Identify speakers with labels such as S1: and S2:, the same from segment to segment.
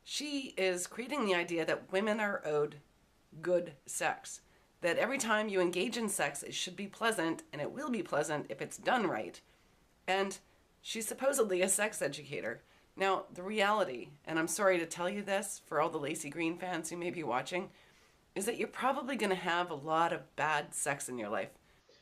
S1: She is creating the idea that women are owed good sex. That every time you engage in sex, it should be pleasant, and it will be pleasant if it's done right. And she's supposedly a sex educator. Now, the reality, and I'm sorry to tell you this for all the Laci Green fans who may be watching, is that you're probably going to have a lot of bad sex in your life.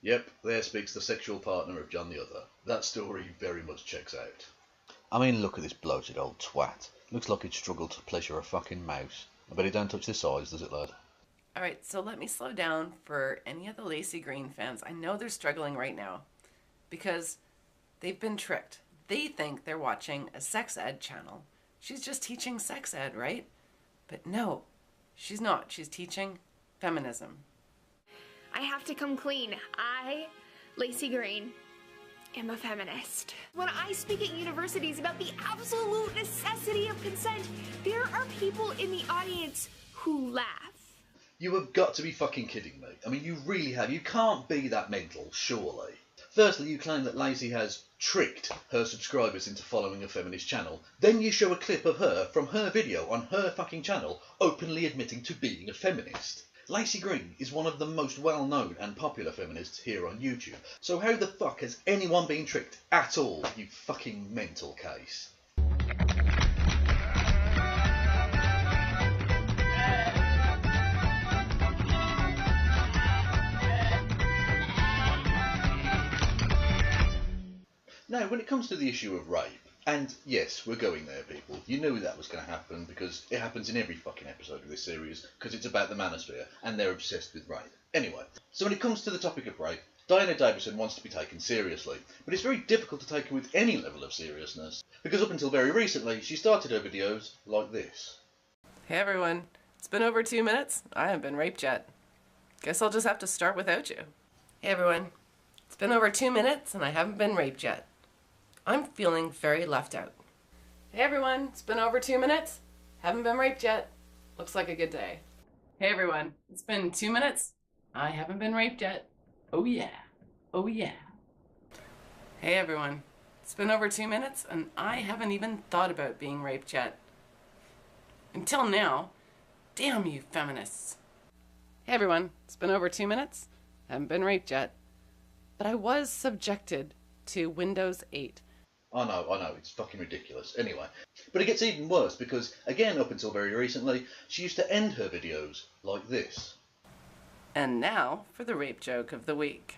S2: Yep, there speaks the sexual partner of John the Other. That story very much checks out. I mean, look at this bloated old twat. Looks like he'd struggle to pleasure a fucking mouse. I bet he don't touch the sides, does it, lad?
S1: Alright, so let me slow down for any of the Laci Green fans. I know they're struggling right now because they've been tricked. They think they're watching a sex ed channel. She's just teaching sex ed, right? But no, she's not. She's teaching feminism.
S3: I have to come clean. I, Laci Green, am a feminist. When I speak at universities about the absolute necessity of consent, there are people in the audience who laugh.
S2: You have got to be fucking kidding me. I mean, you really have. You can't be that mental, surely. Firstly, you claim that Laci has tricked her subscribers into following a feminist channel. Then you show a clip of her from her video on her fucking channel openly admitting to being a feminist. Laci Green is one of the most well-known and popular feminists here on YouTube. So how the fuck has anyone been tricked at all, you fucking mental case? Now, when it comes to the issue of rape, and yes, we're going there, people. You knew that was going to happen because it happens in every fucking episode of this series because it's about the Man-osphere and they're obsessed with rape. Anyway, so when it comes to the topic of rape, Diana Davison wants to be taken seriously, but it's very difficult to take her with any level of seriousness because up until very recently, she started her videos like this.
S1: Hey everyone, it's been over 2 minutes. I haven't been raped yet. Guess I'll just have to start without you. Hey everyone, it's been over 2 minutes and I haven't been raped yet. I'm feeling very left out. Hey everyone, it's been over 2 minutes. Haven't been raped yet. Looks like a good day. Hey everyone, it's been 2 minutes. I haven't been raped yet. Oh yeah. Oh yeah. Hey everyone, it's been over 2 minutes and I haven't even thought about being raped yet. Until now. Damn you feminists. Hey everyone, it's been over 2 minutes. Haven't been raped yet. But I was subjected to Windows 8.
S2: I know, it's fucking ridiculous. Anyway, but it gets even worse because, again, up until very recently, she used to end her videos like this.
S1: And now for the rape joke of the week.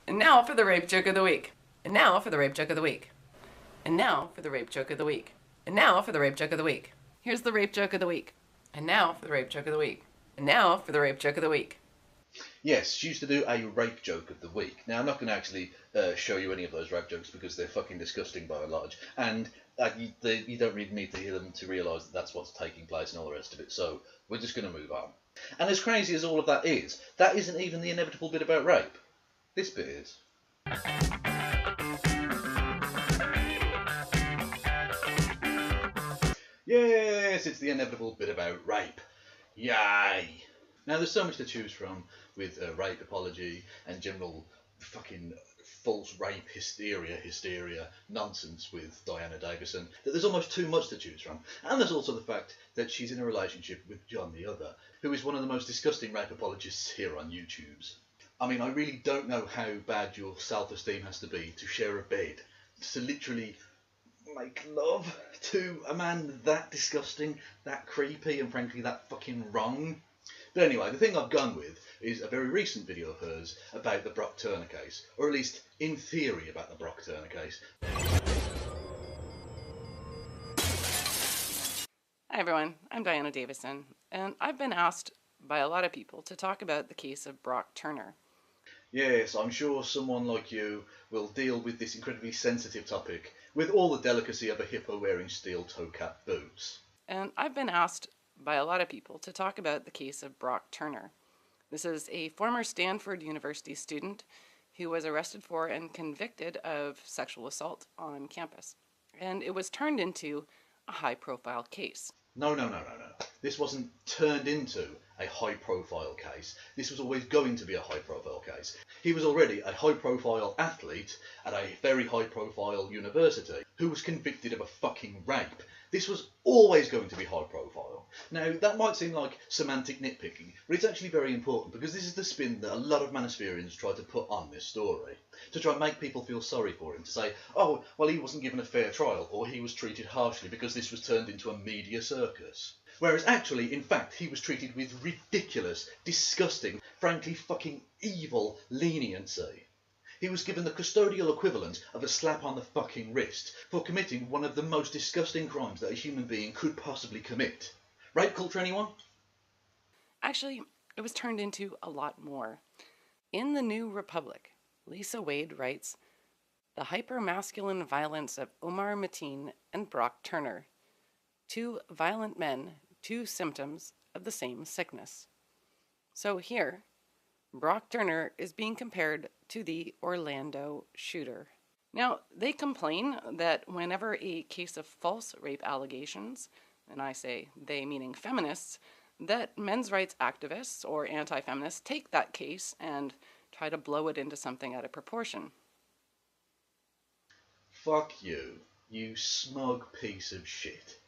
S1: And now for the rape joke of the week. And now for the rape joke of the week. And now for the rape joke of the week. And now for the rape joke of the week. Here's the rape joke of the week. And now for the rape joke of the week. And now for the rape joke of the week.
S2: Yes, she used to do a rape joke of the week. Now, I'm not going to actually show you any of those rape jokes because they're fucking disgusting by and large. And you don't really need to hear them to realise that that's what's taking place and all the rest of it. So, we're just going to move on. And as crazy as all of that isn't even the inevitable bit about rape. This bit is. Yes, it's the inevitable bit about rape. Yay! Now, there's so much to choose from with rape apology and general fucking false rape hysteria nonsense with Diana Davison that there's almost too much to choose from. And there's also the fact that she's in a relationship with John the Other, who is one of the most disgusting rape apologists here on YouTube's. I mean, I really don't know how bad your self-esteem has to be to share a bed, to literally make love to a man that disgusting, that creepy, and frankly that fucking wrong. But anyway, the thing I've gone with is a very recent video of hers about the Brock Turner case, or at least in theory about the Brock Turner case.
S1: Hi everyone, I'm Diana Davison, and I've been asked by a lot of people to talk about the case of Brock Turner.
S2: Yes, I'm sure someone like you will deal with this incredibly sensitive topic with all the delicacy of a hippo wearing steel toe-cap boots.
S1: And I've been asked by a lot of people to talk about the case of Brock Turner. This is a former Stanford University student who was arrested for and convicted of sexual assault on campus. And it was turned into a high-profile case.
S2: No. This wasn't turned into a high-profile case. This was always going to be a high-profile case. He was already a high-profile athlete at a very high-profile university who was convicted of a fucking rape. This was always going to be high-profile. Now, that might seem like semantic nitpicking, but it's actually very important because this is the spin that a lot of Man-osphereans try to put on this story, to try and make people feel sorry for him, to say, oh, well, he wasn't given a fair trial, or he was treated harshly because this was turned into a media circus. Whereas actually, in fact, he was treated with ridiculous, disgusting, frankly fucking evil leniency. He was given the custodial equivalent of a slap on the fucking wrist for committing one of the most disgusting crimes that a human being could possibly commit. Rape culture, anyone?
S1: Actually, it was turned into a lot more. In the New Republic, Lisa Wade writes, "The hyper-masculine violence of Omar Mateen and Brock Turner. Two violent men, two symptoms of the same sickness." So here, Brock Turner is being compared to the Orlando shooter. Now, they complain that whenever a case of false rape allegations, and I say they meaning feminists, that men's rights activists or anti-feminists take that case and try to blow it into something out of proportion.
S2: Fuck you, you smug piece of shit.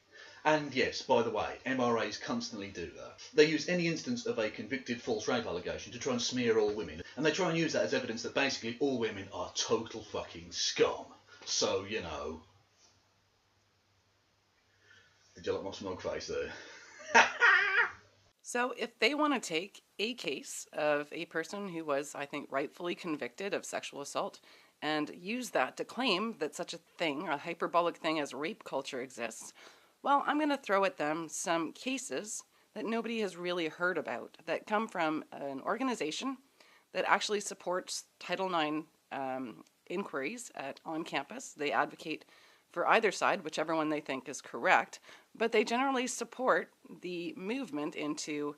S2: And yes, by the way, MRAs constantly do that. They use any instance of a convicted false rape allegation to try and smear all women, and they try and use that as evidence that basically all women are total fucking scum. So, you know... Did you like my smug face there?
S1: So if they want to take a case of a person who was, I think, rightfully convicted of sexual assault and use that to claim that such a thing, a hyperbolic thing as rape culture exists, well, I'm going to throw at them some cases that nobody has really heard about that come from an organization that actually supports Title IX inquiries on campus. They advocate for either side, whichever one they think is correct, but they generally support the movement into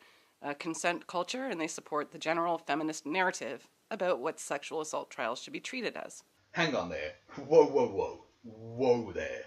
S1: consent culture, and they support the general feminist narrative about what sexual assault trials should be treated as.
S2: Hang on there. Whoa, whoa, whoa. Whoa there.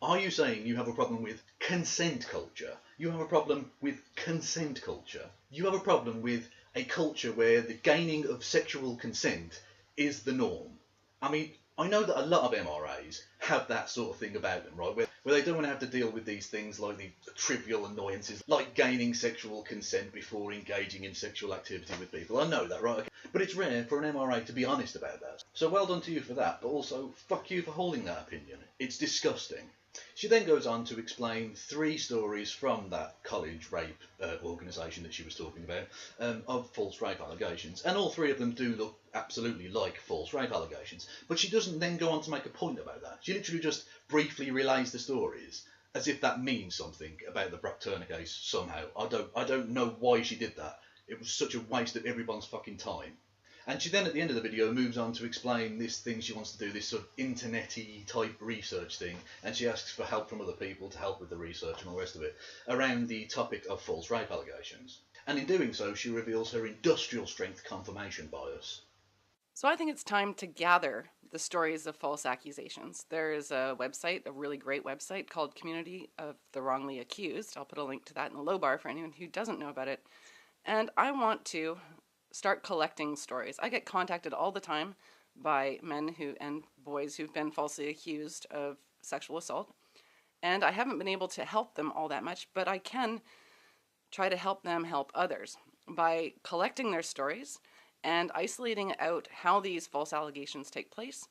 S2: Are you saying you have a problem with consent culture? You have a problem with consent culture? You have a problem with a culture where the gaining of sexual consent is the norm? I mean, I know that a lot of MRAs have that sort of thing about them, right? Where they don't want to have to deal with these things like the trivial annoyances, like gaining sexual consent before engaging in sexual activity with people. I know that, right? Okay. But it's rare for an MRA to be honest about that. So well done to you for that, but also fuck you for holding that opinion. It's disgusting. She then goes on to explain 3 stories from that college rape organisation that she was talking about of false rape allegations, and all 3 of them do look absolutely like false rape allegations, but she doesn't then go on to make a point about that. She literally just briefly relays the stories as if that means something about the Brock Turner case somehow. I don't know why she did that. It was such a waste of everyone's fucking time. And she then, at the end of the video, moves on to explain this thing she wants to do, this sort of internet-y type research thing, and she asks for help from other people to help with the research and all the rest of it, around the topic of false rape allegations. And in doing so, she reveals her industrial strength confirmation bias.
S1: So I think it's time to gather the stories of false accusations. There is a website, a really great website, called Community of the Wrongly Accused. I'll put a link to that in the low bar for anyone who doesn't know about it. And I want to start collecting stories. I get contacted all the time by men and boys who've been falsely accused of sexual assault, and I haven't been able to help them all that much, but I can try to help them help others by collecting their stories and isolating out how these false allegations take place,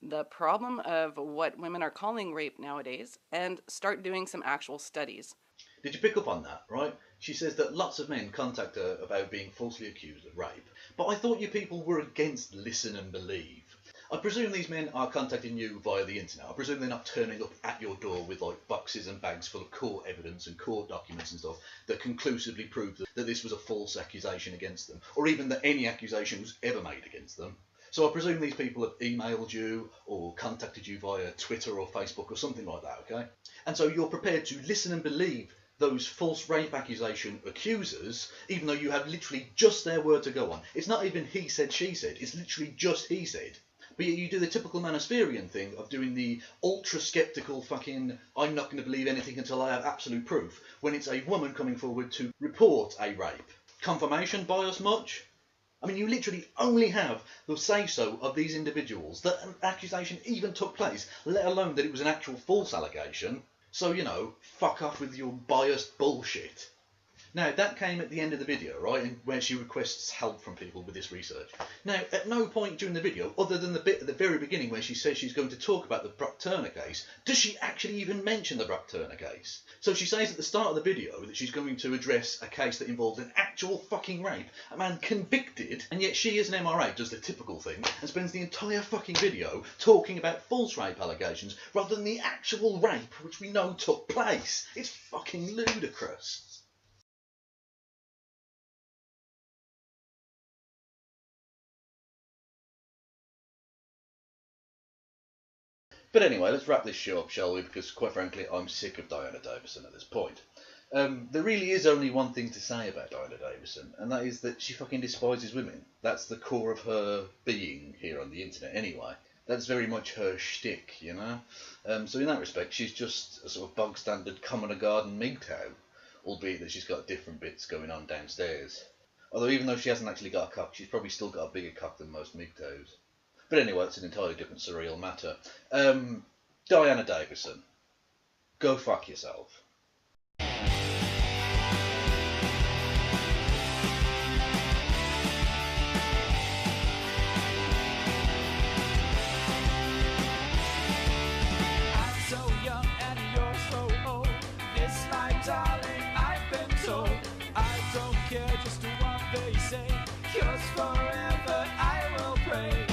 S1: the problem of what women are calling rape nowadays, and start doing some actual studies.
S2: Did you pick up on that, right? She says that lots of men contact her about being falsely accused of rape. But I thought you people were against listen and believe. I presume these men are contacting you via the internet. I presume they're not turning up at your door with like boxes and bags full of court evidence and court documents and stuff that conclusively prove that this was a false accusation against them, or even that any accusation was ever made against them. So I presume these people have emailed you or contacted you via Twitter or Facebook or something like that, okay? And so you're prepared to listen and believe those false rape accusation accusers, even though you have literally just their word to go on. It's not even he said, she said. It's literally just he said. But yet you do the typical Man-ospherean thing of doing the ultra-skeptical fucking I'm not going to believe anything until I have absolute proof, when it's a woman coming forward to report a rape. Confirmation bias much? I mean, you literally only have the say-so of these individuals that an accusation even took place, let alone that it was an actual false allegation. So, you know, fuck off with your biased bullshit. Now, that came at the end of the video, right, and where she requests help from people with this research. Now, at no point during the video, other than the bit at the very beginning where she says she's going to talk about the Brock Turner case, does she actually even mention the Brock Turner case. So she says at the start of the video that she's going to address a case that involves an actual fucking rape, a man convicted, and yet she, as an MRA, does the typical thing and spends the entire fucking video talking about false rape allegations rather than the actual rape which we know took place. It's fucking ludicrous. But anyway, let's wrap this show up, shall we? Because, quite frankly, I'm sick of Diana Davison at this point. There really is only one thing to say about Diana Davison, and that is that she fucking despises women. That's the core of her being here on the internet, anyway. That's very much her shtick, you know? So in that respect, she's just a sort of bog-standard common-a-garden MGTOW, albeit that she's got different bits going on downstairs. Although even though she hasn't actually got a cock, she's probably still got a bigger cock than most MGTOWs. But anyway, it's an entirely different surreal matter. Diana Davison, go fuck yourself.
S4: I'm so young and you're so old. This life, darling, I've been told. I don't care just what they say. Yours forever, I will pray.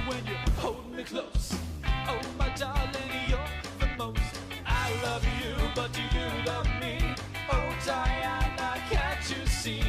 S4: When you hold me close, oh my darling, you're the most. I love you, but do you love me? Oh Diana, can't you see?